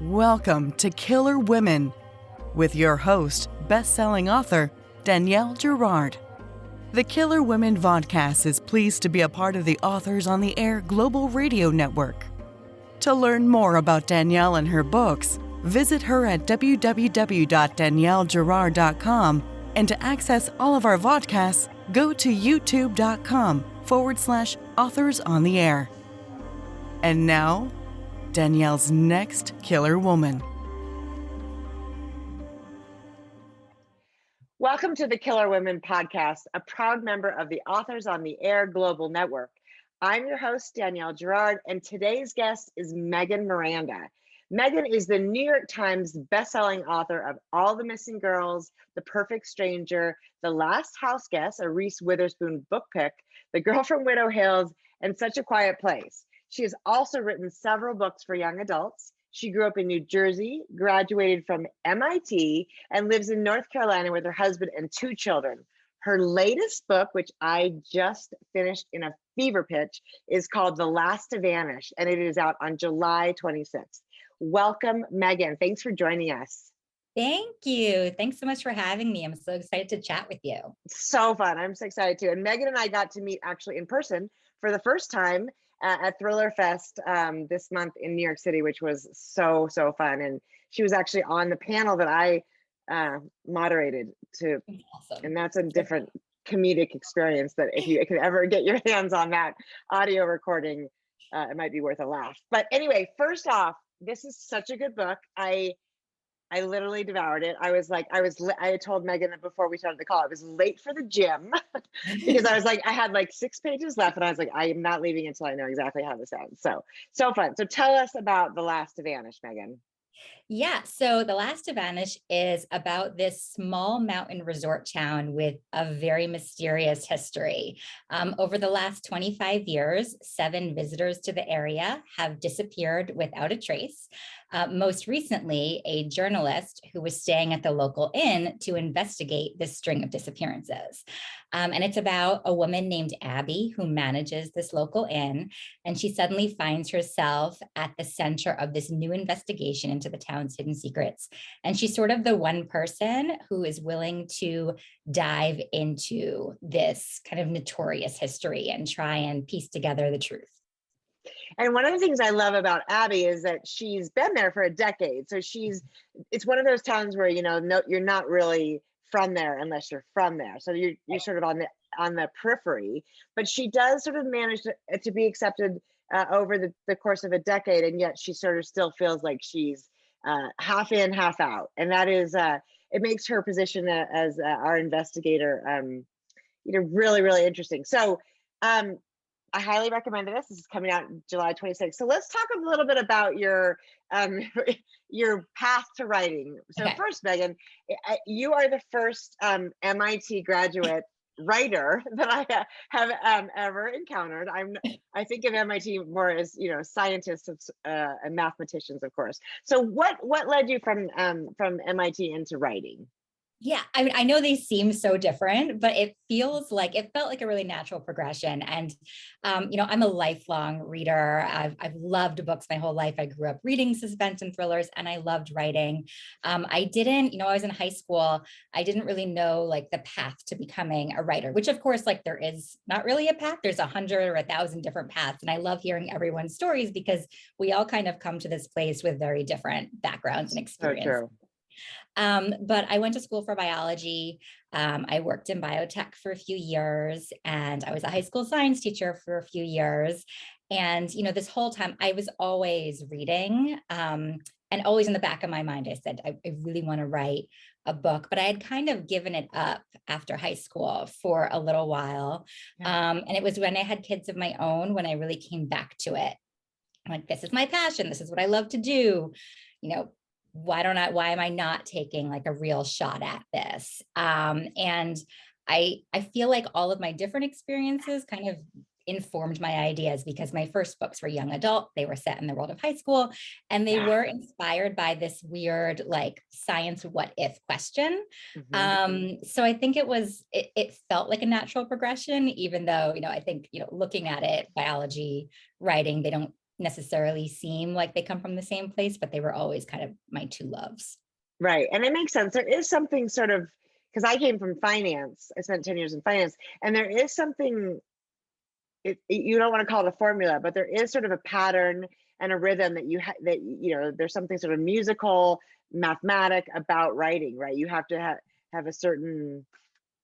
Welcome to Killer Women with your host, best-selling author, Danielle Girard. The Killer Women Vodcast is pleased to be a part of the Authors on the Air Global Radio Network. To learn more about Danielle and her books, visit her at www.daniellegirard.com, and to access all of our vodcasts, go to youtube.com/Authors on the Air. And now, Danielle's next killer woman. Welcome to the Killer Women Podcast, a proud member of the Authors on the Air Global Network. I'm your host, Danielle Girard, and today's guest is Megan Miranda. Megan is the New York Times bestselling author of All the Missing Girls, The Perfect Stranger, The Last House Guest, a Reese Witherspoon book pick, The Girl from Widow Hills, and Such a Quiet Place. She has also written several books for young adults. She grew up in New Jersey, graduated from MIT, and lives in North Carolina with her husband and 2 children. Her latest book, which I just finished in a fever pitch, is called The Last To Vanish, and it is out on July 26th. Welcome, Megan. Thanks for joining us. Thank you. Thanks so much for having me. I'm so excited to chat with you. So fun. I'm so excited too. And Megan and I got to meet actually in person for the first time at Thriller Fest this month in New York City, which was so fun. And she was actually on the panel that I moderated to. Awesome. And that's a different comedic experience that if you could ever get your hands on that audio recording, it might be worth a laugh. But anyway, first off, this is such a good book. I literally devoured it. I had told Megan that before we started the call, I was late for the gym because I had like 6 pages left, and I was like, I am not leaving until I know exactly how this ends. So fun. So tell us about The Last to Vanish, Megan. Yeah, so The Last to Vanish is about this small mountain resort town with a very mysterious history. Over the last 25 years, 7 visitors to the area have disappeared without a trace. Most recently, a journalist who was staying at the local inn to investigate this string of disappearances. And it's about a woman named Abby who manages this local inn, and she suddenly finds herself at the center of this new investigation into the town's hidden secrets. And she's sort of the one person who is willing to dive into this kind of notorious history and try and piece together the truth. And one of the things I love about Abby is that she's been there for a decade. So it's one of those towns where, you're not really from there unless you're from there. So you're sort of on the periphery, but she does sort of manage to be accepted over the course of a decade. And yet she sort of still feels like she's half in, half out. And that is, it makes her position as our investigator, really, really interesting. So, I highly recommend this. This is coming out July 26th. So let's talk a little bit about your path to writing. So First, Megan, you are the first MIT graduate writer that I have ever encountered. I think of MIT more as scientists and mathematicians, of course. So what led you from MIT into writing? Yeah, I mean, I know they seem so different, but it felt like a really natural progression. And, I'm a lifelong reader. I've loved books my whole life. I grew up reading suspense and thrillers, and I loved writing. I was in high school. I didn't really know like the path to becoming a writer, which of course, like there is not really a path. There's 100 or 1,000 different paths. And I love hearing everyone's stories because we all kind of come to this place with very different backgrounds and experiences. So true. But I went to school for biology. I worked in biotech for a few years, and I was a high school science teacher for a few years. And, this whole time I was always reading, and always in the back of my mind, I said, I really want to write a book, but I had kind of given it up after high school for a little while. Yeah. And it was when I had kids of my own, when I really came back to it. I'm like, this is my passion. This is what I love to do. Why am I not taking like a real shot at this? And I feel like all of my different experiences kind of informed my ideas because my first books were young adult. They were set in the world of high school, and they were inspired by this weird like science what if question. Mm-hmm. So I think it felt like a natural progression, even though, I think, looking at it, biology, writing, they don't necessarily seem like they come from the same place, but they were always kind of my two loves. Right. And it makes sense. There is something sort of, because I came from finance, I spent 10 years in finance, and there is something, you don't want to call it a formula, but there is sort of a pattern and a rhythm that there's something sort of musical, mathematic about writing, right? You have to have a certain,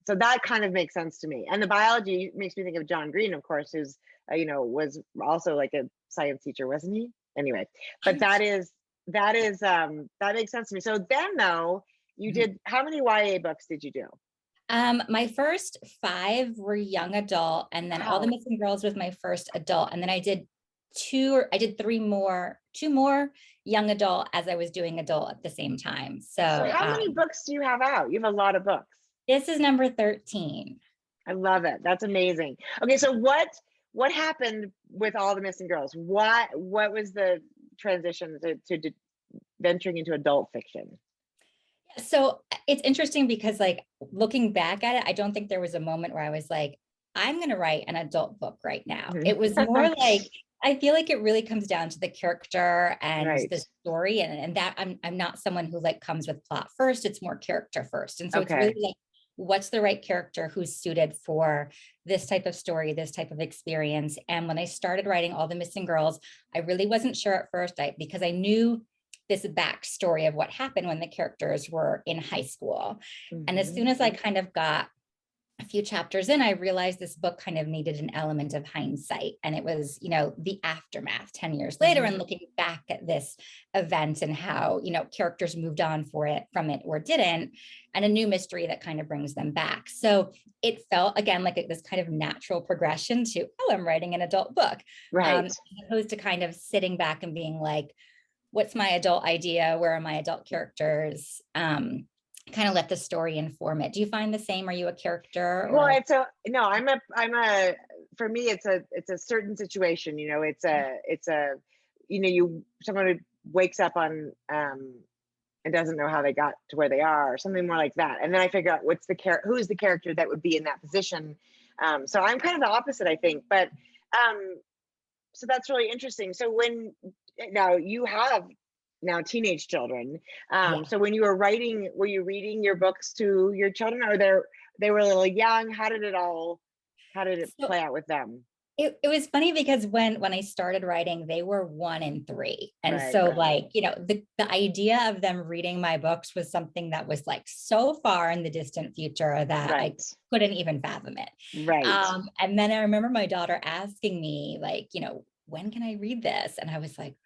so that kind of makes sense to me. And the biology makes me think of John Green, of course, who's, was also like a science teacher, wasn't he? Anyway, but that makes sense to me. So then though, you did, how many YA books did you do? My first 5 were young adult, and then All the Missing Girls was my first adult. And then I did 2 more young adult as I was doing adult at the same time. So how many books do you have out? You have a lot of books. This is number 13. I love it. That's amazing. Okay. So what happened with All the Missing Girls? What was the transition to venturing into adult fiction? So it's interesting because, like, looking back at it, I don't think there was a moment where I was like, I'm going to write an adult book right now. It was more like, I feel like it really comes down to the character and the story, and that I'm not someone who like comes with plot first. It's more character first. And so it's really like, what's the right character who's suited for this type of story, this type of experience. And when I started writing All the Missing Girls, I really wasn't sure at first, because I knew this backstory of what happened when the characters were in high school. And as soon as I kind of got a few chapters in, I realized this book kind of needed an element of hindsight. And it was, the aftermath 10 years later, and looking back at this event and how, characters moved on from it or didn't, and a new mystery that kind of brings them back. So it felt, again, like this kind of natural progression to, I'm writing an adult book. As opposed to kind of sitting back and being like, what's my adult idea? Where are my adult characters? Kind of let the story inform it. Do you find the same? Are you a character? Well, for me, it's a certain situation, someone who wakes up on, and doesn't know how they got to where they are, or something more like that. And then I figure out who is the character that would be in that position. So I'm kind of the opposite, I think, but, so that's really interesting. So now you have teenage children. So when you were writing, were you reading your books to your children, or they were a little young? How did it play out with them? It was funny because when I started writing, they were 1 and 3. And the idea of them reading my books was something that was like so far in the distant future that I couldn't even fathom it. And then I remember my daughter asking me, like, when can I read this? And I was like,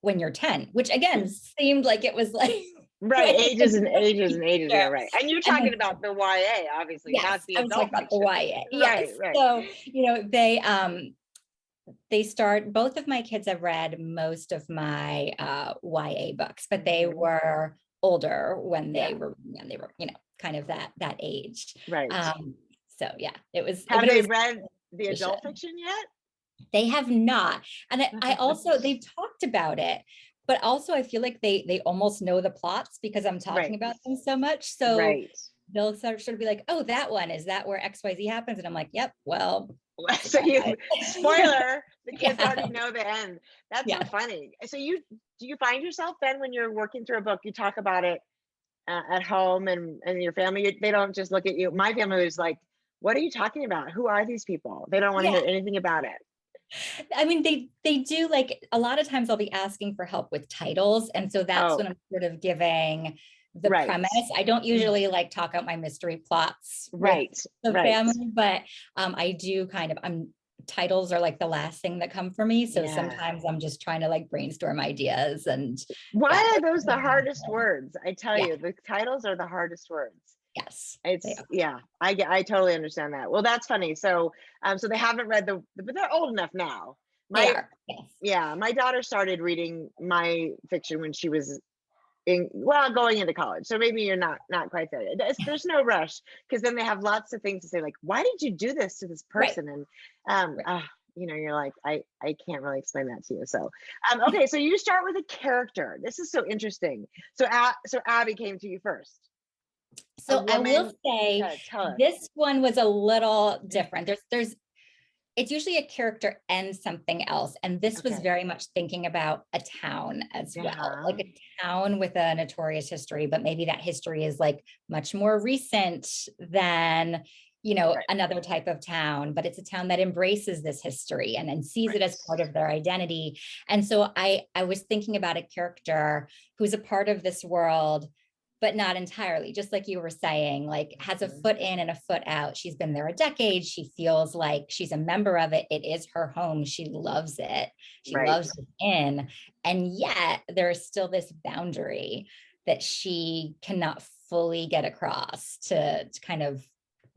when you're 10, which again seemed like it was like ages and ages and ages ago, right? And you're talking about the YA, obviously, not the adult fiction. The YA. So they start. Both of my kids have read most of my YA books, but they were older when they were kind of that age, right? So it was. Have they read the adult fiction yet? They have not. And I also, they've talked about it, but also I feel like they almost know the plots because I'm talking about them so much. So they'll sort of be like, oh, that one, is that where XYZ happens? And I'm like, yep, well. So spoiler, the kids already know the end. That's so funny. So do you find yourself then when you're working through a book, you talk about it at home and your family, they don't just look at you. My family was like, what are you talking about? Who are these people? They don't want to hear anything about it. I mean, they do, like, a lot of times I'll be asking for help with titles. And so that's when I'm sort of giving the premise. I don't usually like talk out my mystery plots with the family, but I do titles are like the last thing that come for me. So sometimes I'm just trying to like brainstorm ideas. And why are those the hardest words? I tell you, the titles are the hardest words. Yes. I totally understand that. Well, that's funny. So so they haven't read but they're old enough now. They are. Yeah, my daughter started reading my fiction when she was going into college. So maybe you're not quite there yet. There's no rush, because then they have lots of things to say, like, why did you do this to this person? And you're like, I can't really explain that to you. So okay, so you start with a character. This is so interesting. So Abby came to you first. So I will say this one was a little different. There's It's usually a character and something else. And this was Okay. very much thinking about a town as well, Yeah. like a town with a notorious history, but maybe that history is like much more recent than, Right. another type of town, but it's a town that embraces this history and sees it as part of their identity. And so I was thinking about a character who's a part of this world, but not entirely, just like you were saying, like has a foot in and a foot out. She's been there a decade. She feels like she's a member of it. It is her home. She loves it. She Right. loves it in. And yet there's still this boundary that she cannot fully get across to kind of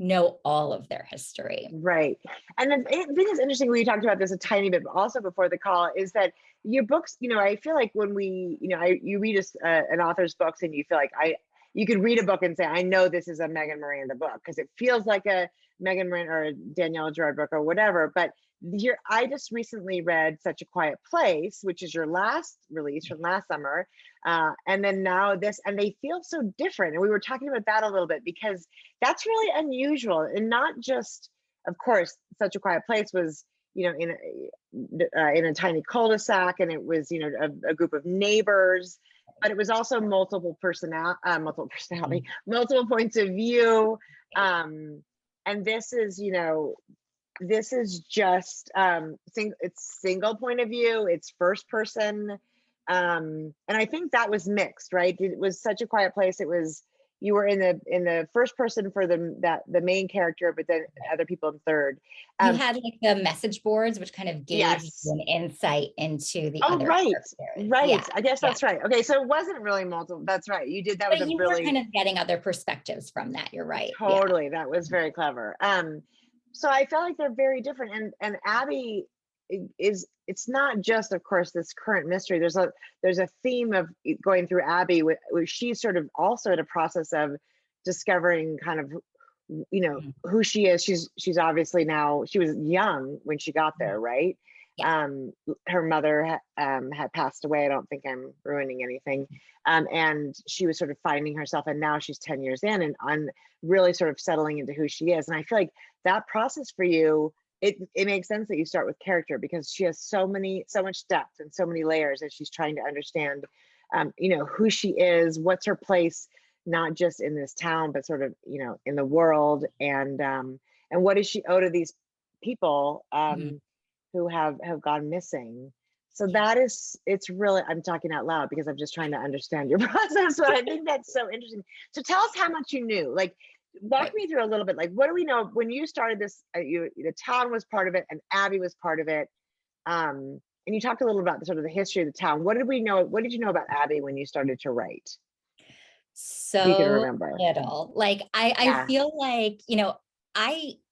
know all of their history. Right. And the thing is interesting, we talked about this a tiny bit, but also before the call, is that your books, I feel like when we, you read an author's books and you feel like you could read a book and say, I know this is a Megan Miranda book because it feels like a Megan Miranda or a Danielle Girard book or whatever. But I just recently read Such a Quiet Place, which is your last release from last summer. And then now this, and they feel so different. And we were talking about that a little bit because that's really unusual. And not just, of course, Such a Quiet Place was, in a tiny cul-de-sac, and it was, a group of neighbors, but it was also multiple personality, multiple points of view. And this is, this is just it's single point of view, it's first person. And I think that was mixed, right? It was Such a Quiet Place. It was, you were in the first person for the main character, but then other people in third. You had like the message boards, which kind of gave Yes. you an insight into the Oh, other right. characters. Right. Yeah. I guess that's right. Okay. So it wasn't really multiple. That's right. You did. That was But a you were really kind of getting other perspectives from that. You're right. totally. That was very clever. So I felt like they're very different. And Abby it's not just, of course, this current mystery. There's a theme of going through Abby where she's sort of also in a process of discovering kind of, who she is. She's obviously now, she was young when she got there, right? Yeah. Her mother had passed away. I don't think I'm ruining anything. And she was sort of finding herself, and now she's 10 years in and on really sort of settling into who she is. And I feel like that process for you, it makes sense that you start with character because she has so much depth and so many layers as she's trying to understand, who she is, what's her place, not just in this town, but sort of, in the world. And what does she owe to these people who have gone missing? So it's really, I'm talking out loud because I'm just trying to understand your process, but I think that's so interesting. So tell us how much you knew, like, walk me through a little bit, like, what do we know when you started this? The town was part of it and Abby was part of it. And you talked a little about sort of the history of the town. What did you know about Abby when you started to write? If you can So remember. little. Like I Yeah. feel like,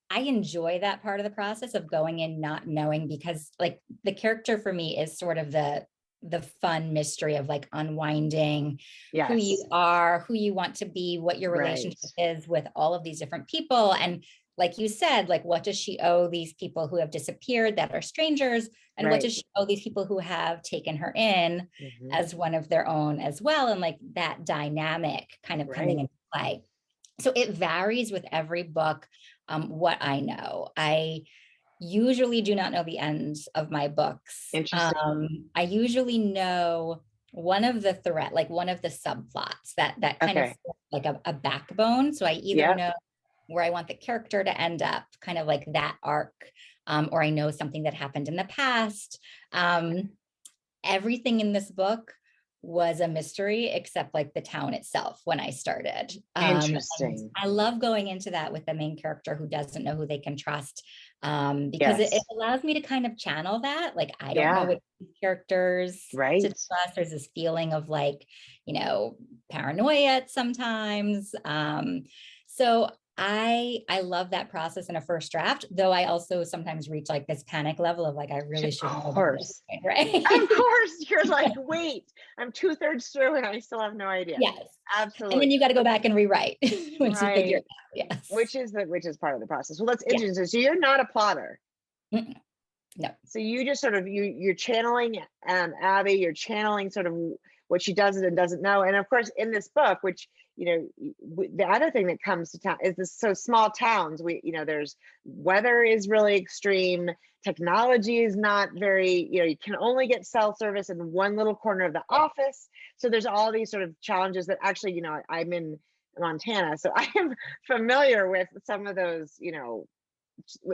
I enjoy that part of the process of going in not knowing, because like the character for me is sort of the fun mystery of like unwinding who you Yes. are, who you want to be, what your relationship is with all of these different people. And like you said, like what does she owe these people who have disappeared that are strangers? And what does she owe these people who have taken her in as one of their own as well? And like that dynamic kind of coming into play. So it varies with every book. What I know, I usually do not know the ends of my books. Interesting. I usually know one of the thread, like one of the subplots that kind of like a backbone. So I either know where I want the character to end up, kind of like that arc, or I know something that happened in the past. Everything in this book was a mystery except like the town itself when I started. Interesting. I love going into that with the main character who doesn't know who they can trust, because it allows me to kind of channel that. Like, I don't know what characters to trust. There's this feeling of like, paranoia sometimes. So I love that process in a first draft, though I also sometimes reach like this panic level of like, I really should know about this, right? Of course, you're like, wait, I'm 2/3 through and I still have no idea. Yes, absolutely. And then you got to go back and rewrite once you figure it out. Yes, which is part of the process. Well, that's interesting. So you're not a plotter. No. So you just sort of, you're channeling Abby, you're channeling sort of what she does and doesn't know. And of course, in this book, which, the other thing that comes to town is this, so small towns, there's, weather is really extreme. Technology is not very, you can only get cell service in one little corner of the office. So there's all these sort of challenges that actually, I'm in Montana, so I am familiar with some of those,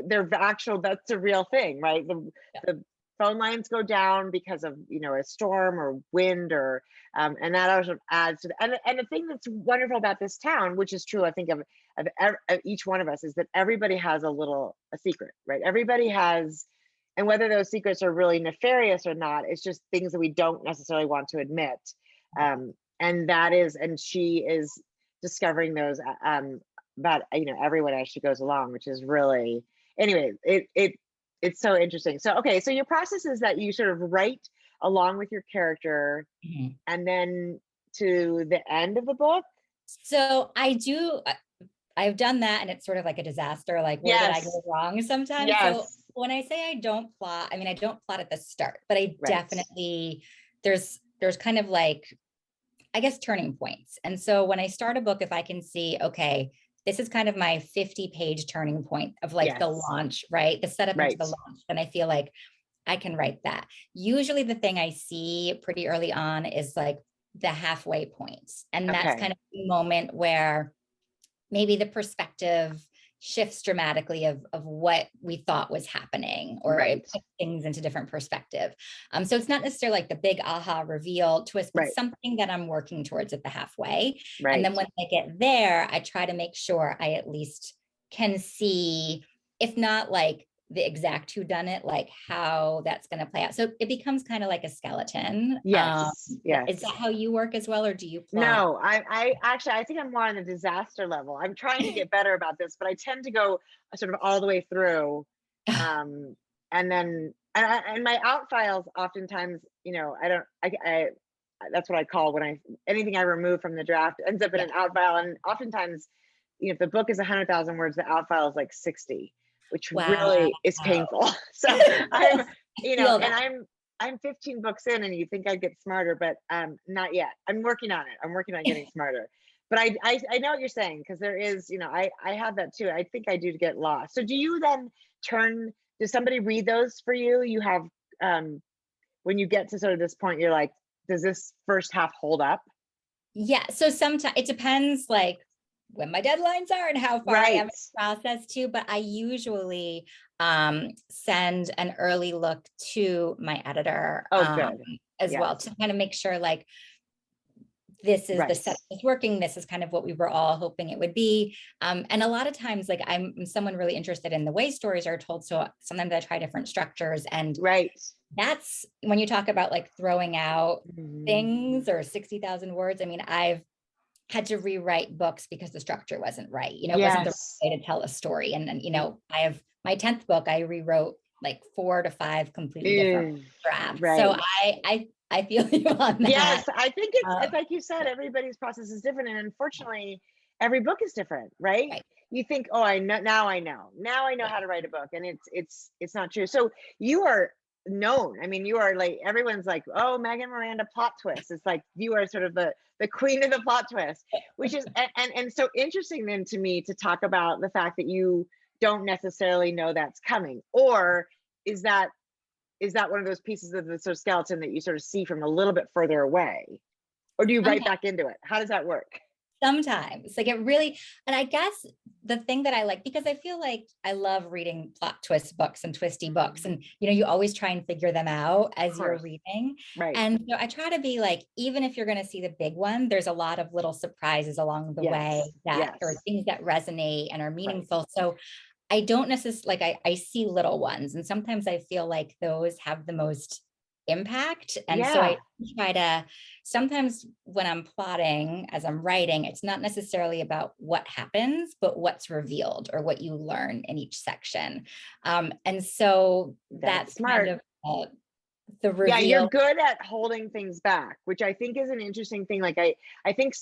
they're actual, that's a real thing, right? The phone lines go down because of a storm or wind, or and that also adds to and the thing that's wonderful about this town, which is true I think of each one of us, is that everybody has a secret, right? Everybody has, and whether those secrets are really nefarious or not, it's just things that we don't necessarily want to admit. And she is discovering those about everyone as she goes along, which is really, anyway, it's so interesting. So okay, so your process is that you sort of write along with your character, and then to the end of the book. So I've done that, and it's sort of like a disaster, like where did I go wrong sometimes. So when I say I don't plot, I mean I don't plot at the start, but I definitely, there's kind of like, I guess, turning points. And so when I start a book, if I can see, okay, this is kind of my 50-page turning point of like the launch, right? The setup into the launch. And I feel like I can write that. Usually the thing I see pretty early on is like the halfway points. And that's kind of the moment where maybe the perspective shifts dramatically of what we thought was happening, or it puts things into different perspective. So it's not necessarily like the big aha reveal twist, but something that I'm working towards at the halfway. And then when I get there, I try to make sure I at least can see, if not like the exact whodunit, like how that's going to play out. So it becomes kind of like a skeleton. Yes. Is that how you work as well, or do you plot? No, I actually, I think I'm more on the disaster level. I'm trying to get better about this, but I tend to go sort of all the way through. And then, and my out files oftentimes, I that's what I call when anything I remove from the draft ends up in an out file. And oftentimes, if the book is 100,000 words, the out file is like 60, which really is painful. So I'm, I'm 15 books in, and you think I'd get smarter, but not yet. I'm working on it. I'm working on getting smarter. But I know what you're saying, because there is, I have that too. I think I do get lost. So do you then does somebody read those for you? You have, when you get to sort of this point, you're like, does this first half hold up? Yeah. So sometimes it depends, like when my deadlines are and how far I am in the process too. But I usually send an early look to my editor as well, to kind of make sure like this is the set is working. This is kind of what we were all hoping it would be. And a lot of times, like I'm someone really interested in the way stories are told. So sometimes I try different structures, and that's when you talk about like throwing out things or 60,000 words. I mean, I've had to rewrite books because the structure wasn't right. It wasn't the right way to tell a story. And then, I have my 10th book, I rewrote like 4 to 5 completely different drafts. So I feel you on that. Yes, I think it's like you said, everybody's process is different. And unfortunately, every book is different, right? You think, oh, I know how to write a book. And it's not true. So you are known. I mean, you are like, everyone's like, oh, Megan Miranda plot twist. It's like you are sort of the queen of the plot twist, which is and so interesting then to me to talk about the fact that you don't necessarily know that's coming. Or is that one of those pieces of the sort of skeleton that you sort of see from a little bit further away? Or do you write back into it? How does that work? Sometimes, like it really, and I guess the thing that I like, because I feel like I love reading plot twist books and twisty books, and you always try and figure them out as you're reading. And so I try to be like, even if you're going to see the big one, there's a lot of little surprises along the way that or things that resonate and are meaningful. So I don't necessarily like, I see little ones, and sometimes I feel like those have the most impact. And so I try to, sometimes when I'm plotting, as I'm writing, it's not necessarily about what happens, but what's revealed or what you learn in each section. And so that's smart. Kind of the reveal. Yeah, you're good at holding things back, which I think is an interesting thing. Like I think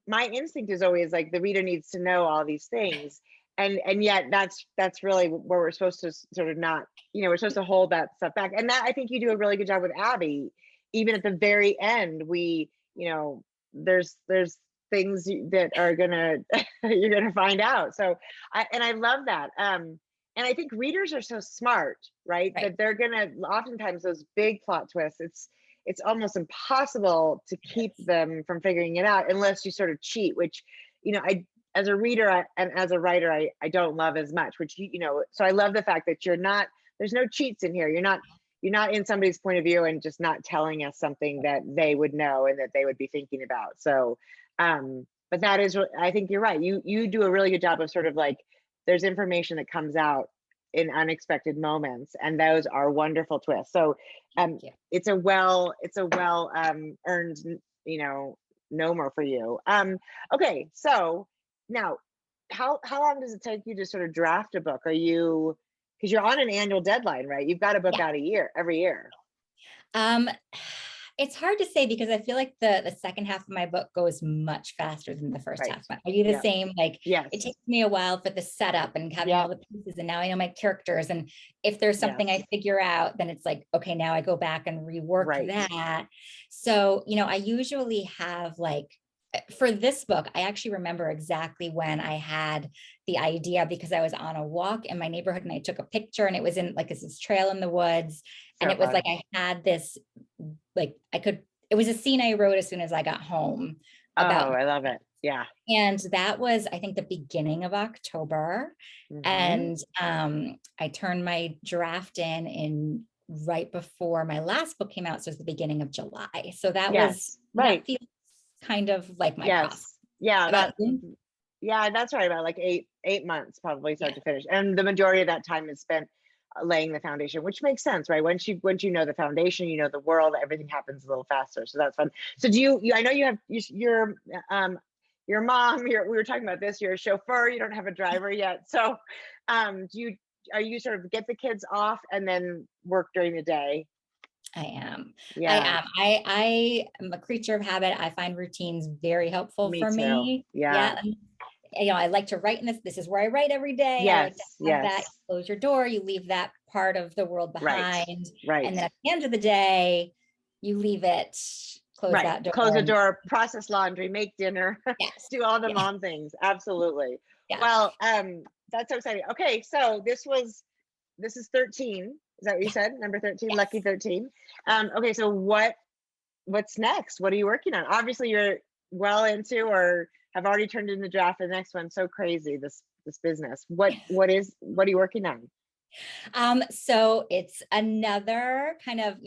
my instinct is always like the reader needs to know all these things. and yet that's really where we're supposed to sort of not, we're supposed to hold that stuff back. And that, I think you do a really good job with Abby. Even at the very end, there's things that are gonna you're gonna find out. So I love that. And I think readers are so smart, right? That they're gonna, oftentimes those big plot twists, it's almost impossible to keep them from figuring it out unless you sort of cheat, which, I, as a reader and as a writer, I don't love as much, which, so I love the fact that there's no cheats in here. You're not in somebody's point of view and just not telling us something that they would know and that they would be thinking about. So, but that is, I think you're right. You do a really good job of sort of like, there's information that comes out in unexpected moments, and those are wonderful twists. So, it's a well earned, nomer for you. Okay, so now, how long does it take you to sort of draft a book? Because you're on an annual deadline, right? You've got a book out every year. It's hard to say because I feel like the second half of my book goes much faster than the first half. Are you the same? Like, it takes me a while for the setup and having all the pieces, and now I know my characters. And if there's something I figure out, then it's like, okay, now I go back and rework that. So, I usually have like, for this book, I actually remember exactly when I had the idea, because I was on a walk in my neighborhood and I took a picture, and it was in like this trail in the woods. And it was like, I had this, like, it was a scene I wrote as soon as I got home. I love it. Yeah. And that was, I think, the beginning of October. And I turned my draft in right before my last book came out. So it was the beginning of July. So that was that feels kind of like my process. Yeah. That's right. About like eight months, probably start to finish. And the majority of that time is spent laying the foundation, which makes sense, right? Once you know the foundation, you know the world, everything happens a little faster. So that's fun. So do you, I know you have your mom, we were talking about this, you're a chauffeur, you don't have a driver yet. So are you sort of get the kids off and then work during the day? I am. I am a creature of habit. I find routines very helpful for me. Yeah. I like to write in this. This is where I write every day. I like to have that. You close your door, you leave that part of the world behind. Right. And then at the end of the day, you leave it, close that door. Close the door, process laundry, make dinner, do all the mom things. Absolutely. Yes. Well, that's so exciting. Okay. So this is 13. Is that what you said? Number 13, Lucky 13. Okay. So what's next? What are you working on? Obviously you're well into, or have already turned in the draft for the next one. So crazy, this business. What are you working on? So it's another kind of,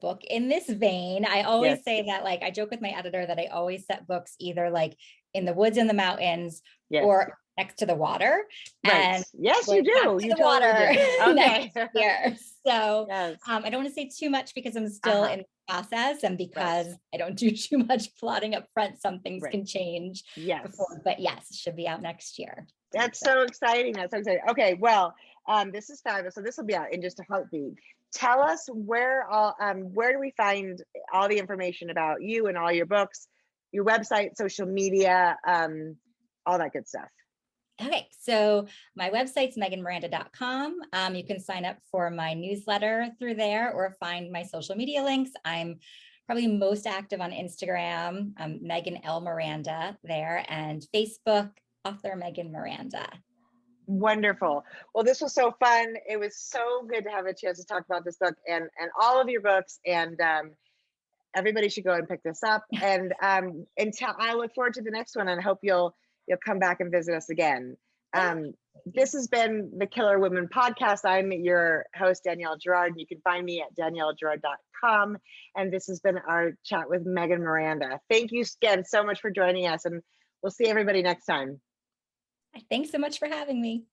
book in this vein. I always say that, like, I joke with my editor that I always set books either like in the woods, in the mountains, or next to the water. And yes, you do. You the water do. Okay. next year. So I don't want to say too much because I'm still in the process, and because I don't do too much plotting up front, some things can change before. But yes, it should be out next year. That's so exciting. That's so exciting. Okay, well, this is fabulous. So this will be out in just a heartbeat. Tell us where do we find all the information about you and all your books, your website, social media, all that good stuff. Okay, so my website's meganmiranda.com. You can sign up for my newsletter through there or find my social media links. I'm probably most active on Instagram, Megan L. Miranda there, and Facebook, author Megan Miranda. Wonderful. Well, this was so fun. It was so good to have a chance to talk about this book and all of your books, and everybody should go and pick this up. And until I look forward to the next one, and I hope you'll come back and visit us again. This has been the Killer Women podcast. I'm your host, Danielle Girard. You can find me at daniellegirard.com. And this has been our chat with Megan Miranda. Thank you again so much for joining us, and we'll see everybody next time. Thanks so much for having me.